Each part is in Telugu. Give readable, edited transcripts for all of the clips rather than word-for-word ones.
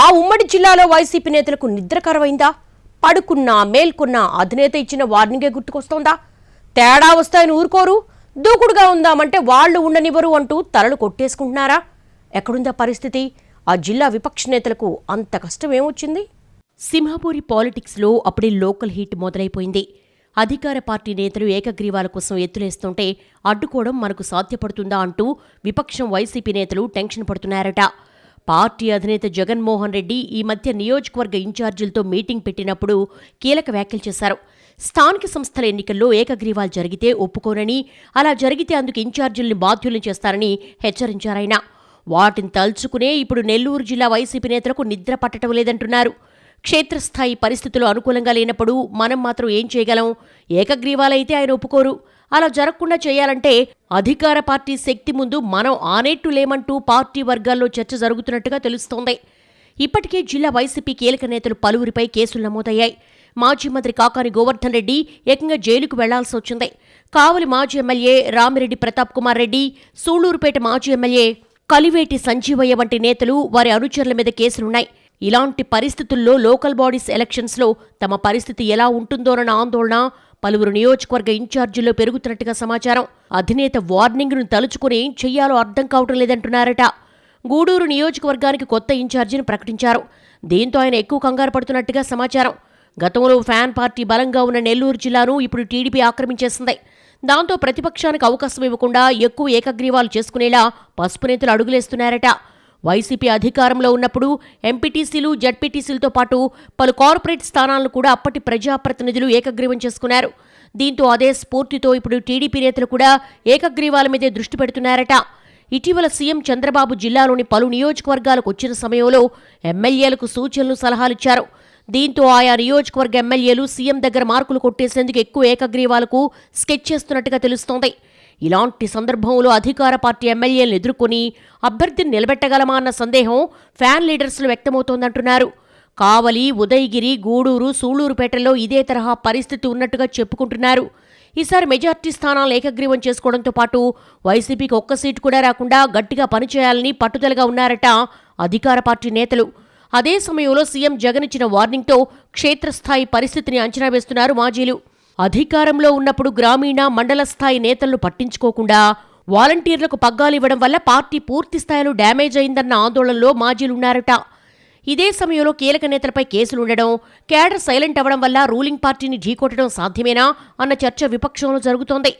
ఆ ఉమ్మడి జిల్లాలో వైసీపీ నేతలకు నిద్ర కరవైందా? పడుకున్నా మేల్కొన్నా అధినేత ఇచ్చిన వార్నింగే గుర్తుకొస్తోందా? తేడా వస్తాయని ఊరుకోరు, దూకుడుగా ఉందామంటే వాళ్లు ఉండనివ్వరు అంటూ తలలు కొట్టేసుకుంటున్నారా? ఎక్కడుందా పరిస్థితి? ఆ జిల్లా విపక్ష నేతలకు అంత కష్టం ఏమొచ్చింది? సింహాపూరి పాలిటిక్స్లో అప్పుడే లోకల్ హీట్ మొదలైపోయింది. అధికార పార్టీ నేతలు ఏకగ్రీవాల కోసం ఎత్తులేస్తుంటే అడ్డుకోవడం మనకు సాధ్యపడుతుందా అంటూ విపక్షం వైసీపీ నేతలు టెన్షన్ పడుతున్నారట. పార్టీ అధినేత జగన్మోహన్ రెడ్డి ఈ మధ్య నియోజకవర్గ ఇన్ఛార్జీలతో మీటింగ్ పెట్టినప్పుడు కీలక వ్యాఖ్యలు చేశారు. స్థానిక సంస్థల ఎన్నికల్లో ఏకగ్రీవాలు జరిగితే ఒప్పుకోనని, అలా జరిగితే అందుకు ఇన్ఛార్జీల్ని బాధ్యుల్ని చేస్తారని హెచ్చరించారాయన. వాటిని తలుచుకునే ఇప్పుడు నెల్లూరు జిల్లా వైసీపీ నేతలకు నిద్ర పట్టడం లేదంటున్నారు. క్షేత్రస్థాయి పరిస్థితులు అనుకూలంగా లేనప్పుడు మనం మాత్రం ఏం చేయగలం? ఏకగ్రీవాలైతే ఆయన ఒప్పుకోరు. అలా జరగకుండా చేయాలంటే అధికార పార్టీ శక్తి ముందు మనం ఆనేట్టు లేమంటూ పార్టీ వర్గాల్లో చర్చ జరుగుతున్నట్టుగా తెలుస్తోంది. ఇప్పటికే జిల్లా వైసీపీ కీలక నేతలు పలువురిపై కేసులు నమోదయ్యాయి. మాజీ మంత్రి కాకాని గోవర్ధన్ రెడ్డి ఏకంగా జైలుకు వెళ్లాల్సి వచ్చింది. కావలి మాజీ ఎమ్మెల్యే రామిరెడ్డి ప్రతాప్ కుమార్ రెడ్డి, సూళ్లూరుపేట మాజీ ఎమ్మెల్యే కలివేటి సంజీవయ్య వంటి నేతలు, వారి అనుచరుల మీద కేసులున్నాయి. ఇలాంటి పరిస్థితుల్లో లోకల్ బాడీస్ ఎలక్షన్స్లో తమ పరిస్థితి ఎలా ఉంటుందోనన్న ఆందోళన పలువురు నియోజకవర్గ ఇన్ఛార్జీల్లో పెరుగుతున్నట్టుగా సమాచారం. అధినేత వార్నింగ్ను తలుచుకుని ఏం చెయ్యాలో అర్థం కావటం లేదంటున్నారట. గూడూరు నియోజకవర్గానికి కొత్త ఇన్ఛార్జిని ప్రకటించారు. దీంతో ఆయన ఎక్కువ కంగారు పడుతున్నట్టుగా సమాచారం. గతంలో ఫ్యాన్ పార్టీ బలంగా ఉన్న నెల్లూరు జిల్లాను ఇప్పుడు టీడీపీ ఆక్రమించేసింది. దాంతో ప్రతిపక్షానికి అవకాశం ఇవ్వకుండా ఎక్కువ ఏకగ్రీవాలు చేసుకునేలా పసుపు నేతలు అడుగులేస్తున్నారట. వైసీపీ అధికారంలో ఉన్నప్పుడు ఎంపీటీసీలు, జడ్పీటీసీలతో పాటు పలు కార్పొరేట్ స్థానాలను కూడా అప్పటి ప్రజాప్రతినిధులు ఏకగ్రీవం చేసుకున్నారు. దీంతో అదే స్ఫూర్తితో ఇప్పుడు టీడీపీ నేతలు కూడా ఏకగ్రీవాల మీదే దృష్టి పెడుతున్నారట. ఇటీవల సీఎం చంద్రబాబు జిల్లాలోని పలు నియోజకవర్గాలకు వచ్చిన సమయంలో ఎమ్మెల్యేలకు సూచనలు, సలహాలిచ్చారు. దీంతో ఆయా నియోజకవర్గ ఎమ్మెల్యేలు సీఎం దగ్గర మార్కులు కొట్టేసేందుకు ఎక్కువ ఏకగ్రీవాలకు స్కెచ్ చేస్తున్నట్టుగా తెలుస్తోంది. ఇలాంటి సందర్భంలో అధికార పార్టీ ఎమ్మెల్యేలను ఎదుర్కొని అభ్యర్థిని నిలబెట్టగలమా అన్న సందేహం ఫ్యాన్ లీడర్స్లో వ్యక్తమవుతోందంటున్నారు. కావలి, ఉదయగిరి, గూడూరు, సూళ్లూరుపేటల్లో ఇదే తరహా పరిస్థితి ఉన్నట్టుగా చెప్పుకుంటున్నారు. ఈసారి మెజార్టీ స్థానాలను ఏకగ్రీవం చేసుకోవడంతో పాటు వైసీపీకి ఒక్క సీటు కూడా రాకుండా గట్టిగా పనిచేయాలని పట్టుదలగా ఉన్నారట అధికార పార్టీ నేతలు. అదే సమయంలో సీఎం జగన్ ఇచ్చిన వార్నింగ్తో క్షేత్రస్థాయి పరిస్థితిని అంచనా వేస్తున్నారు మాజీలు. అధికారంలో ఉన్నప్పుడు గ్రామీణ, మండల స్థాయి నేతలను పట్టించుకోకుండా వాలంటీర్లకు పగ్గాలివ్వడం వల్ల పార్టీ పూర్తి స్థాయిలో డ్యామేజ్ అయిందన్న ఆందోళనలో మాజీలున్నారట. ఇదే సమయంలో కీలక నేతలపై కేసులుండడం, కేడర్ సైలెంట్ అవ్వడం వల్ల రూలింగ్ పార్టీని ఢీకొట్టడం సాధ్యమేనా అన్న చర్చ విపక్షంలో జరుగుతోంది.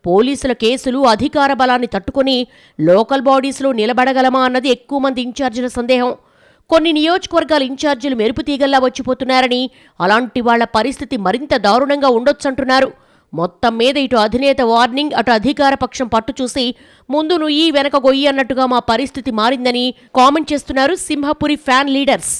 పోలీసుల కేసులు అధికార బలాన్ని తట్టుకుని లోకల్ బాడీస్లో నిలబడగలమా అన్నది ఎక్కువ మంది ఇన్ఛార్జీల సందేహం. కొన్ని నియోజకవర్గాల ఇన్ఛార్జీలు మెరుపుతీగల్లా వచ్చిపోతున్నారని, అలాంటి వాళ్ల పరిస్థితి మరింత దారుణంగా ఉండొచ్చంటున్నారు. మొత్తం మీద ఇటు అధినేత వార్నింగ్, అటు అధికార పక్షం పట్టు చూసి ముందు నుయ్యి వెనక గొయ్యి అన్నట్టుగా మా పరిస్థితి మారిందని కామెంట్ చేస్తున్నారు సింహాపురి ఫ్యాన్ లీడర్స్.